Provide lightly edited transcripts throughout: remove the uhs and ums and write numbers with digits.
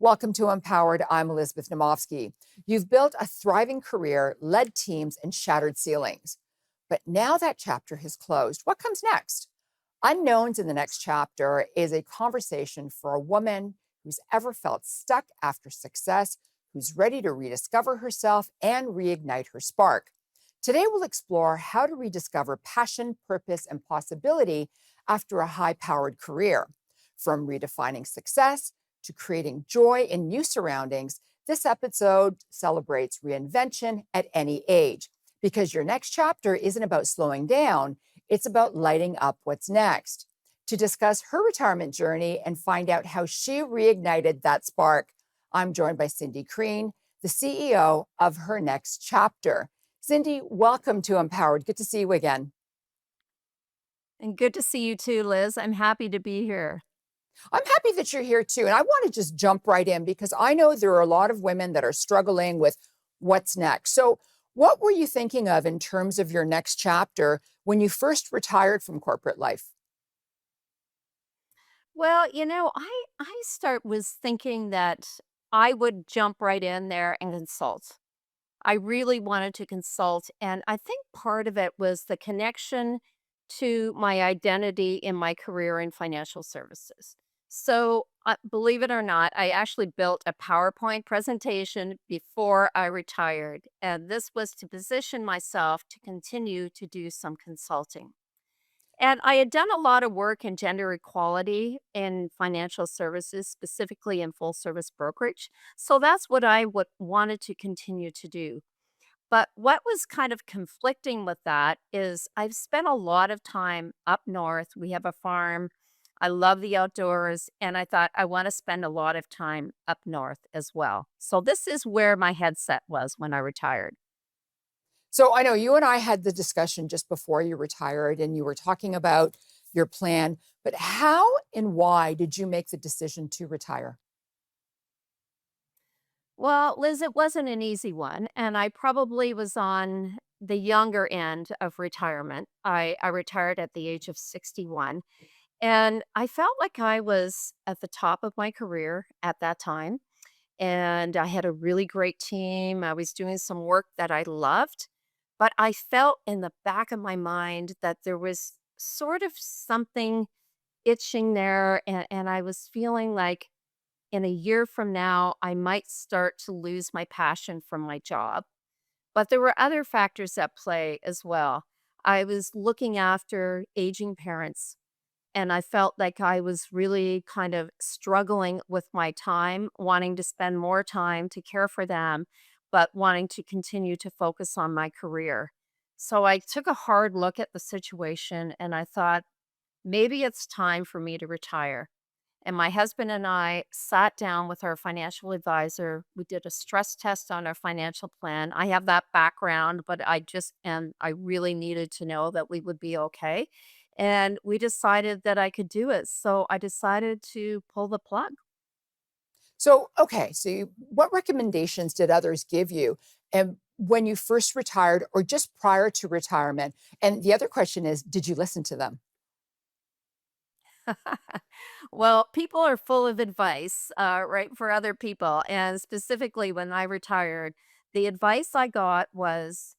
Welcome to Empowered. I'm Elizabeth Naumovski. You've built a thriving career, led teams, and shattered ceilings. But now that chapter has closed. What comes next? Unknowns in the next chapter is a conversation for a woman who's ever felt stuck after success, who's ready to rediscover herself and reignite her spark. Today, we'll explore how to rediscover passion, purpose, and possibility after a high powered career. From redefining success to creating joy in new surroundings, this episode celebrates reinvention at any age. Because your next chapter isn't about slowing down, it's about lighting up what's next. To discuss her retirement journey and find out how she reignited that spark, I'm joined by Cindy Crean, the CEO of Her Next Chapter. Cindy, welcome to Empowered. Good to see you again. And good to see you too, Liz. I'm happy to be here. I'm happy that you're here too. And I want to just jump right in because I know there are a lot of women that are struggling with what's next. So, what were you thinking of in terms of your next chapter when you first retired from corporate life? Well, I start was thinking that I would jump right in there and consult. I really wanted to consult, and I think part of it was the connection to my identity in my career in financial services. So, believe it or not, I actually built a PowerPoint presentation before I retired, and this was to position myself to continue to do some consulting. And I had done a lot of work in gender equality in financial services, specifically in full service brokerage. So that's what I would wanted to continue to do. But what was kind of conflicting with that is I've spent a lot of time up north. We have a farm. I love the outdoors. And I thought I want to spend a lot of time up north as well. So this is where my headset was when I retired. So, I know you and I had the discussion just before you retired, and you were talking about your plan, but how and why did you make the decision to retire? Well, Liz, it wasn't an easy one. And I probably was on the younger end of retirement. I retired at the age of 61. And I felt like I was at the top of my career at that time. And I had a really great team. I was doing some work that I loved. But I felt in the back of my mind that there was sort of something itching there. And I was feeling like in a year from now, I might start to lose my passion for my job. But there were other factors at play as well. I was looking after aging parents, and I felt like I was really kind of struggling with my time, wanting to spend more time to care for them, but wanting to continue to focus on my career. So I took a hard look at the situation and I thought, maybe it's time for me to retire. And my husband and I sat down with our financial advisor. We did a stress test on our financial plan. I have that background, but I really needed to know that we would be okay. And we decided that I could do it. So I decided to pull the plug. So, okay, what recommendations did others give you? And when you first retired or just prior to retirement? And the other question is, did you listen to them? Well, people are full of advice, right, for other people. And specifically, when I retired, the advice I got was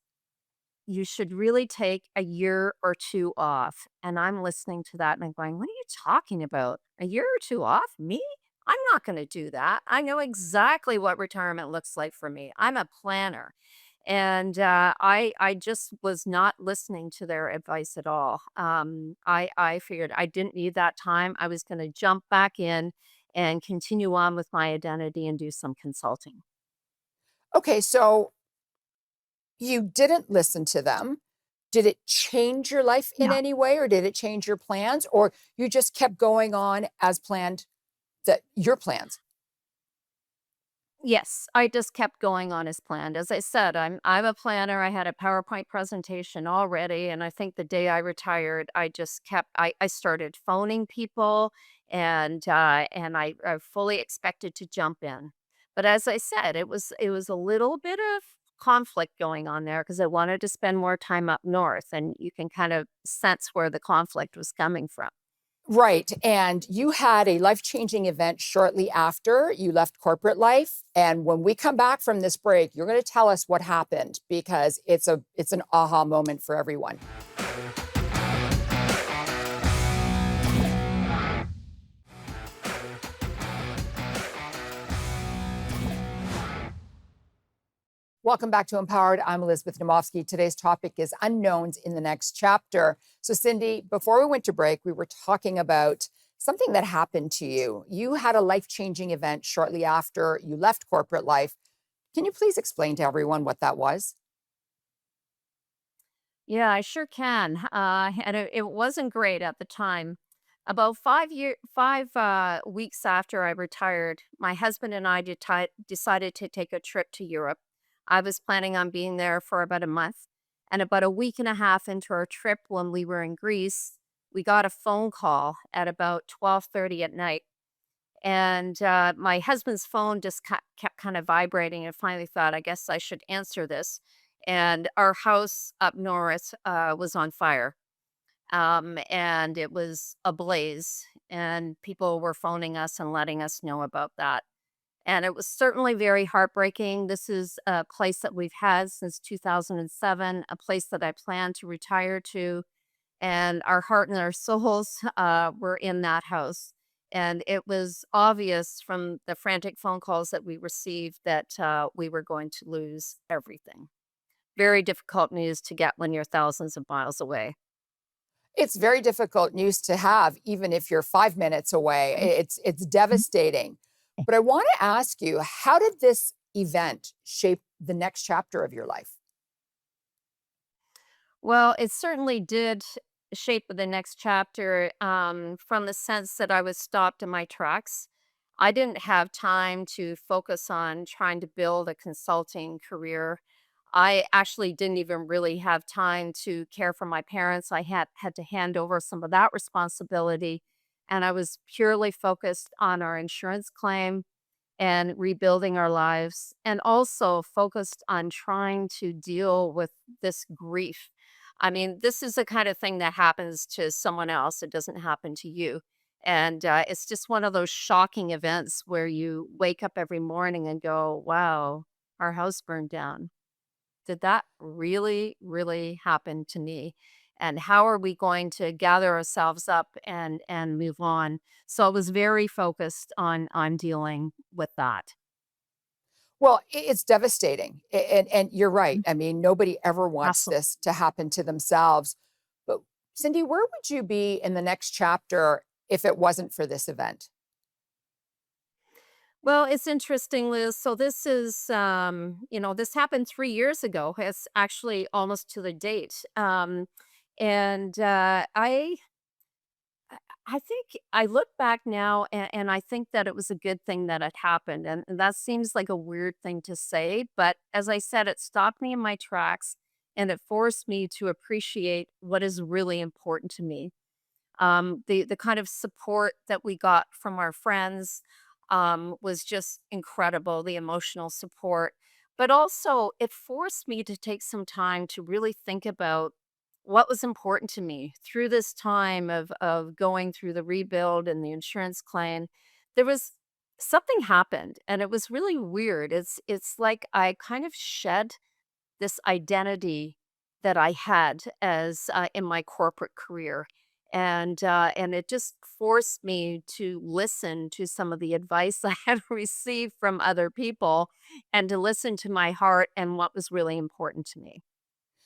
you should really take a year or two off. And I'm listening to that and I'm going, what are you talking about? A year or two off? Me? I'm not going to do that. I know exactly what retirement looks like for me. I'm a planner. And I just was not listening to their advice at all. I figured I didn't need that time. I was going to jump back in and continue on with my identity and do some consulting. Okay, so you didn't listen to them. Did it change your life in No. any way, or did it change your plans, or you just kept going on as planned, that your plans? Yes, I just kept going on as planned. As I said, I'm a planner. I had a PowerPoint presentation already, and I think the day I retired, I just kept I started phoning people and I fully expected to jump in. But as I said, it was a little bit of conflict going on there because I wanted to spend more time up north, and you can kind of sense where the conflict was coming from. Right. And you had a life changing event shortly after you left corporate life. And when we come back from this break, you're going to tell us what happened because it's an aha moment for everyone. Welcome back to Empowered. I'm Elizabeth Naumovski. Today's topic is unknowns in the next chapter. So, Cindy, before we went to break, we were talking about something that happened to you. You had a life changing event shortly after you left corporate life. Can you please explain to everyone what that was? Yeah, I sure can. And it wasn't great at the time. About 5 weeks after I retired, my husband and I decided to take a trip to Europe. I was planning on being there for about a month. And about a week and a half into our trip, when we were in Greece, we got a phone call at about 12:30 at night. And my husband's phone just kept kind of vibrating. And finally thought, I guess I should answer this. And our house up north was on fire, and it was ablaze. And people were phoning us and letting us know about that. And it was certainly very heartbreaking. This is a place that we've had since 2007, a place that I plan to retire to, and our heart and our souls were in that house. And it was obvious from the frantic phone calls that we received that we were going to lose everything. Very difficult news to get when you're thousands of miles away. It's very difficult news to have, even if you're 5 minutes away. It's devastating. But I want to ask you, how did this event shape the next chapter of your life? Well, it certainly did shape the next chapter, from the sense that I was stopped in my tracks. I didn't have time to focus on trying to build a consulting career. I actually didn't even really have time to care for my parents. I had to hand over some of that responsibility, and I was purely focused on our insurance claim and rebuilding our lives, and also focused on trying to deal with this grief. I mean, this is the kind of thing that happens to someone else, it doesn't happen to you. And it's just one of those shocking events where you wake up every morning and go, wow, our house burned down. Did that really, really happen to me? And how are we going to gather ourselves up and move on? So I was very focused on dealing with that. Well, it's devastating. And you're right. Mm. I mean, nobody ever wants Absolutely. this to happen to themselves. But Cindy, where would you be in the next chapter if it wasn't for this event? Well, it's interesting, Liz. So this is, this happened 3 years ago. It's actually almost to the date. And I think I look back now, and I think that it was a good thing that it happened. And that seems like a weird thing to say, but as I said, it stopped me in my tracks and it forced me to appreciate what is really important to me. The kind of support that we got from our friends was just incredible, the emotional support. But also, it forced me to take some time to really think about what was important to me through this time of going through the rebuild and the insurance claim. There was something happened, and it was really weird. It's like I kind of shed this identity that I had as in my corporate career, and it just forced me to listen to some of the advice I had received from other people, and to listen to my heart and what was really important to me.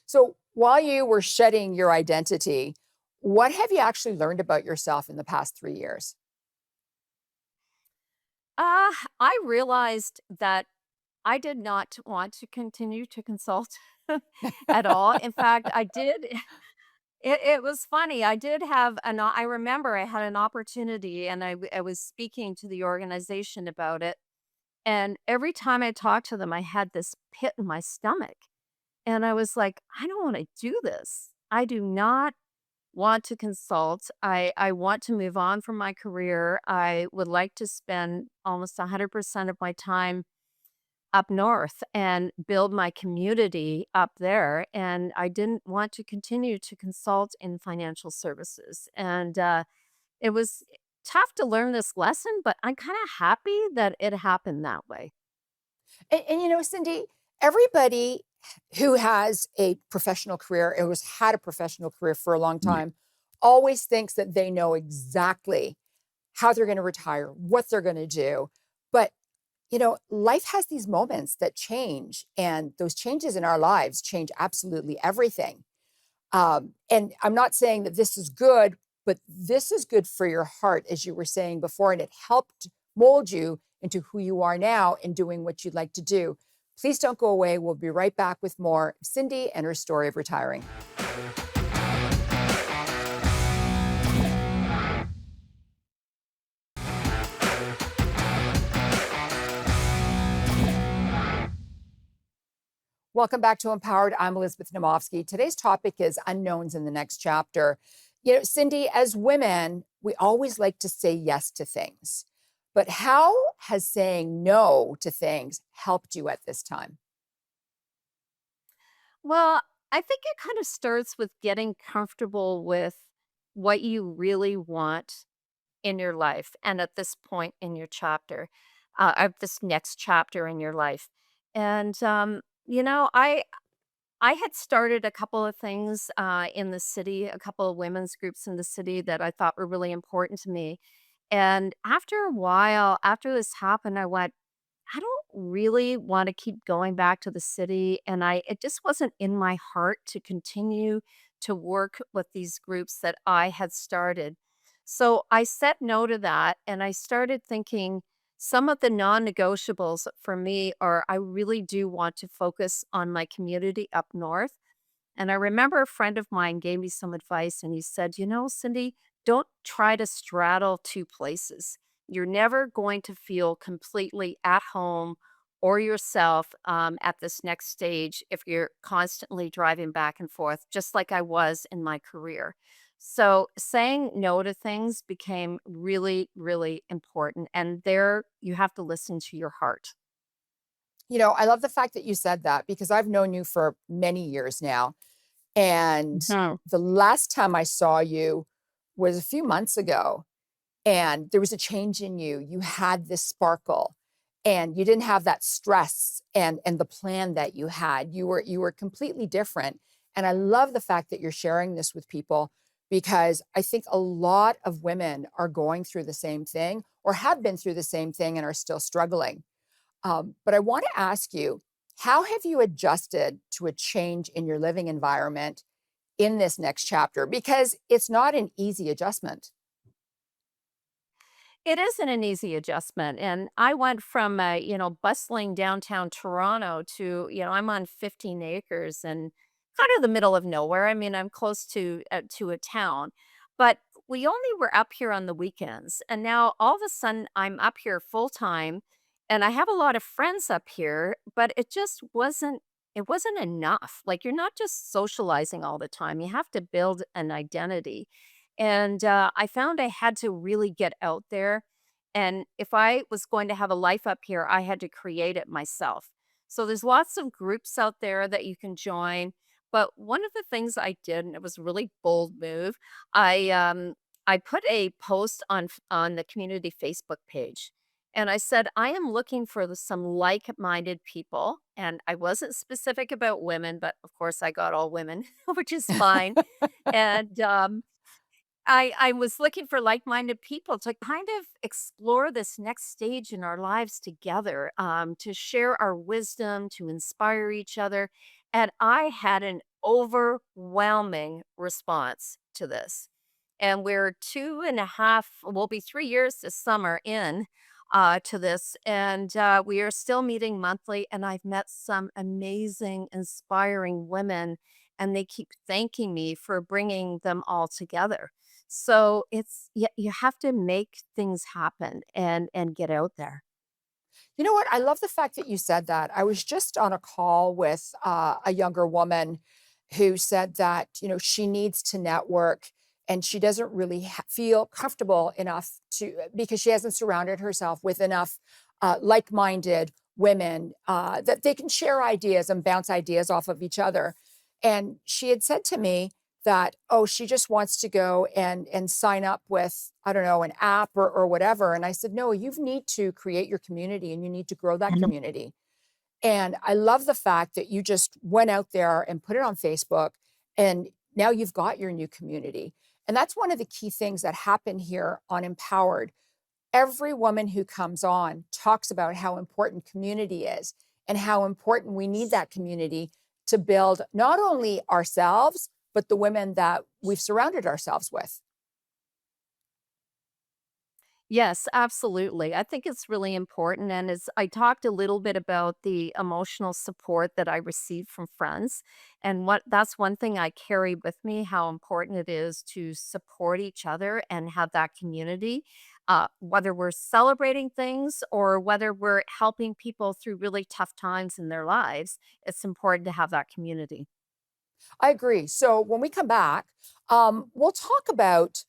So while you were shedding your identity, what have you actually learned about yourself in the past 3 years? I realized that I did not want to continue to consult at all. In fact, I did. It was funny. I did have I remember I had an opportunity, and I was speaking to the organization about it. And every time I talked to them, I had this pit in my stomach. And I was like, I don't want to do this. I do not want to consult. I want to move on from my career. I would like to spend almost 100% of my time up north and build my community up there. And I didn't want to continue to consult in financial services. And It was tough to learn this lesson, but I'm kind of happy that it happened that way. And Cindy, everybody who has a professional career, or has had a professional career for a long time, always thinks that they know exactly how they're going to retire, what they're going to do. But, life has these moments that change, and those changes in our lives change absolutely everything. And I'm not saying that this is good, but this is good for your heart, as you were saying before, and it helped mold you into who you are now and doing what you'd like to do. Please don't go away. We'll be right back with more Cindy and her story of retiring. Welcome back to Empowered. I'm Elizabeth Naumovski. Today's topic is unknowns in the next chapter. Cindy, as women, we always like to say yes to things. But how has saying no to things helped you at this time? Well, I think it kind of starts with getting comfortable with what you really want in your life and at this point in your chapter, of this next chapter in your life. And, I had started a couple of things in the city, a couple of women's groups in the city that I thought were really important to me. And after a while, after this happened, I went, I don't really want to keep going back to the city. And it just wasn't in my heart to continue to work with these groups that I had started. So I said no to that. And I started thinking some of the non negotiables for me are I really do want to focus on my community up north. And I remember a friend of mine gave me some advice and he said, Cindy, don't try to straddle two places. You're never going to feel completely at home or yourself at this next stage if you're constantly driving back and forth, just like I was in my career. So saying no to things became really, really important. And there you have to listen to your heart. I love the fact that you said that because I've known you for many years now. And Mhm. the last time I saw you was a few months ago. And there was a change in you. You had this sparkle, and you didn't have that stress and the plan that you had. You were completely different. And I love the fact that you're sharing this with people, because I think a lot of women are going through the same thing or have been through the same thing and are still struggling. But I want to ask you, how have you adjusted to a change in your living environment in this next chapter? Because it's not an easy adjustment. It isn't an easy adjustment, and I went from, bustling downtown Toronto to, I'm on 15 acres and kind of the middle of nowhere. I mean, I'm close to a town, but we only were up here on the weekends, and now all of a sudden I'm up here full time, and I have a lot of friends up here, but it wasn't enough. Like, you're not just socializing all the time. You have to build an identity. And I found I had to really get out there. And if I was going to have a life up here, I had to create it myself. So there's lots of groups out there that you can join. But one of the things I did, and it was a really bold move, I put a post on the community Facebook page. And I said, I am looking for some like minded people. And I wasn't specific about women, but of course I got all women, which is fine. And I was looking for like-minded people to kind of explore this next stage in our lives together, to share our wisdom, to inspire each other, and I had an overwhelming response to this. And we're 2.5, we'll be 3 years this summer in, to this, and, we are still meeting monthly, and I've met some amazing, inspiring women, and they keep thanking me for bringing them all together. So it's you have to make things happen and get out there. You know what? I love the fact that you said that. I was just on a call with a younger woman who said that, she needs to network, and she doesn't really feel comfortable enough to, because she hasn't surrounded herself with enough like minded women that they can share ideas and bounce ideas off of each other. And she had said to me that, oh, she just wants to go and sign up with, I don't know, an app or whatever. And I said, no, you need to create your community and you need to grow that Mhm. community. And I love the fact that you just went out there and put it on Facebook, and now you've got your new community. And that's one of the key things that happen here on Empowered. Every woman who comes on talks about how important community is and how important we need that community to build not only ourselves, but the women that we've surrounded ourselves with. Yes, absolutely. I think it's really important. And as I talked a little bit about the emotional support that I received from friends, and what that's one thing I carry with me, how important it is to support each other and have that community. Whether we're celebrating things or whether we're helping people through really tough times in their lives, it's important to have that community. I agree. So when we come back, we'll talk about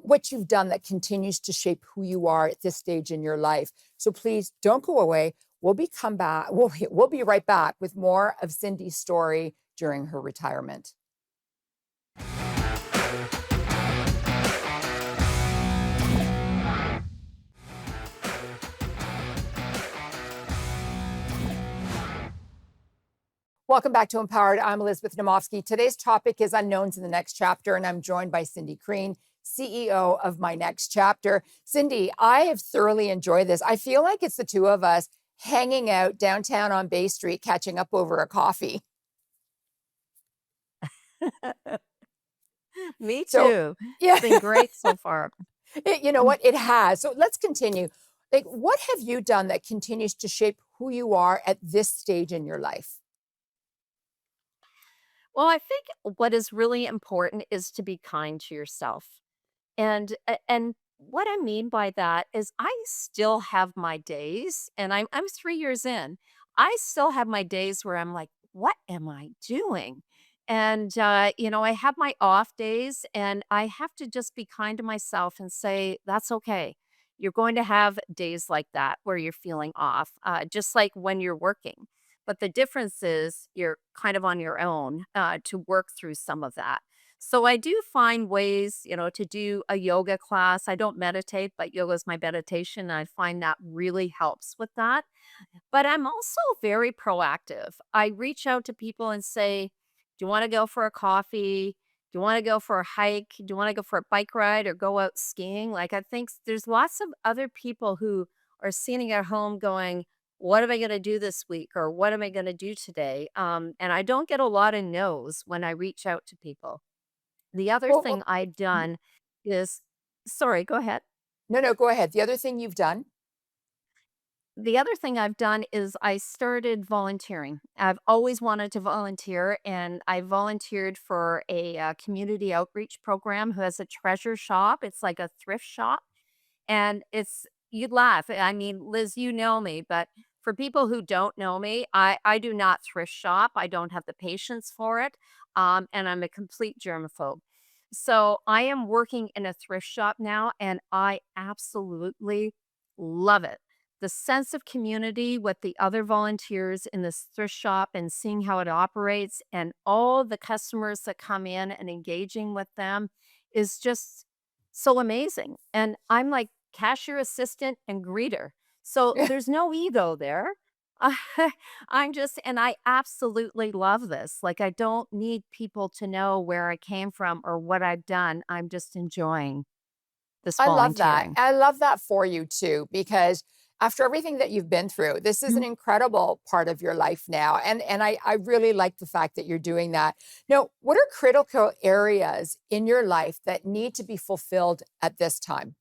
what you've done that continues to shape who you are at this stage in your life. So please don't go away. We'll be come back. We'll be right back with more of Cindy's story during her retirement. Welcome back to Empowered. I'm Elizabeth Naumovski. Today's topic is unknowns in the next chapter, and I'm joined by Cindy Crean, CEO of My Next Chapter. Cindy, I have thoroughly enjoyed this. I feel like it's the two of us hanging out downtown on Bay Street, catching up over a coffee. Me So, too. It's yeah, been great so far. you know what? It has. So let's continue. Like, what have you done that continues to shape who you are at this stage in your life? Well, I think what is really important is to be kind to yourself. And what I mean by that is I still have my days, and I'm 3 years in. I still have my days where I'm like, "What am I doing?" And, I have my off days, and I have to just be kind to myself and say, "That's okay. You're going to have days like that where you're feeling off, just like when you're working." But the difference is you're kind of on your own, to work through some of that. So I do find ways, to do a yoga class. I don't meditate, but yoga is my meditation. I find that really helps with that. But I'm also very proactive. I reach out to people and say, "Do you want to go for a coffee? Do you want to go for a hike? Do you want to go for a bike ride or go out skiing?" Like, I think there's lots of other people who are sitting at home going, "What am I going to do this week?" Or "What am I going to do today?" And I don't get a lot of no's when I reach out to people. The other Well, thing I've mhm. done is sorry, go ahead. No, no, go ahead. The other thing you've done. The other thing I've done is I started volunteering. I've always wanted to volunteer, and I volunteered for a, community outreach program who has a treasure shop. It's like a thrift shop, and it's you'd laugh. I mean, Liz, you know me, but for people who don't know me, I do not thrift shop. I don't have the patience for it, and I'm a complete germaphobe. So I am working in a thrift shop now, and I absolutely love it. The sense of community with the other volunteers in this thrift shop and seeing how it operates and all the customers that come in and engaging with them is just so amazing. And I'm like cashier assistant and greeter. So there's no ego there. And I absolutely love this. Like, I don't need people to know where I came from or what I've done. I'm just enjoying this I love that. volunteering. I love that for you too, because after everything that you've been through, this is an incredible part of your life now. And I really like the fact that you're doing that. Now, what are critical areas in your life that need to be fulfilled at this time?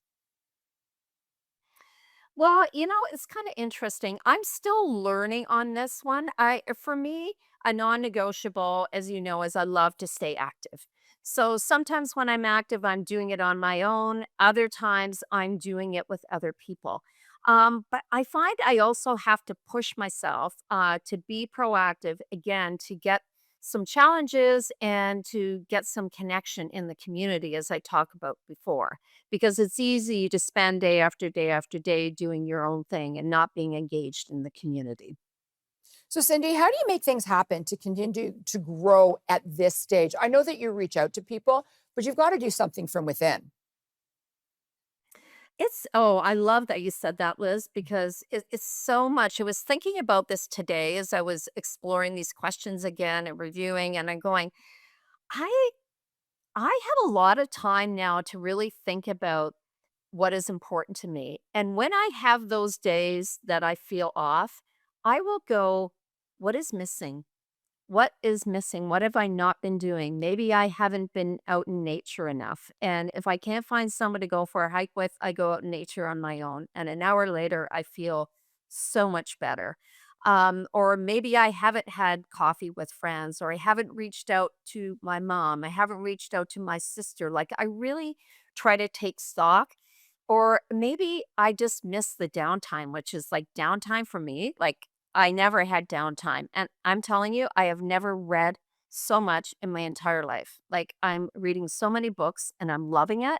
Well, it's kind of interesting. I'm still learning on this one. For me, a non-negotiable, as you know, is I love to stay active. So sometimes when I'm active, I'm doing it on my own. Other times I'm doing it with other people. But I find I also have to push myself to be proactive again, to get some challenges and to get some connection in the community, as I talked about before, because it's easy to spend day after day after day doing your own thing and not being engaged in the community. So, Cindy, how do you make things happen to continue to grow at this stage? I know that you reach out to people, but you've got to do something from within. I love that you said that, Liz, because it's so much. I was thinking about this today as I was exploring these questions again and reviewing, and I'm going, I I have a lot of time now to really think about what is important to me. And when I have those days that I feel off, I will go, what is missing? What is missing? What have I not been doing? Maybe I haven't been out in nature enough. And if I can't find someone to go for a hike with, I go out in nature on my own. And an hour later, I feel so much better. Or maybe I haven't had coffee with friends, or I haven't reached out to my mom. I haven't reached out to my sister. Like, I really try to take stock. Or maybe I just miss the downtime, which is like downtime for me. Like, I never had downtime, and I'm telling you, I have never read so much in my entire life. Like, I'm reading so many books, and I'm loving it,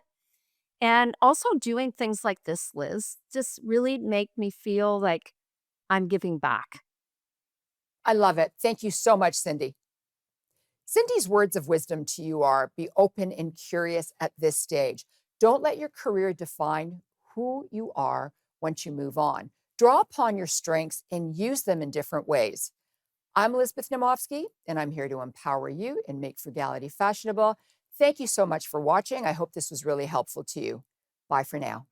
and also doing things like this, Liz, just really make me feel like I'm giving back. I love it. Thank you so much, Cindy. Cindy's words of wisdom to you are be open and curious at this stage. Don't let your career define who you are once you move on. Draw upon your strengths and use them in different ways. I'm Elizabeth Naumovski, and I'm here to empower you and make frugality fashionable. Thank you so much for watching. I hope this was really helpful to you. Bye for now.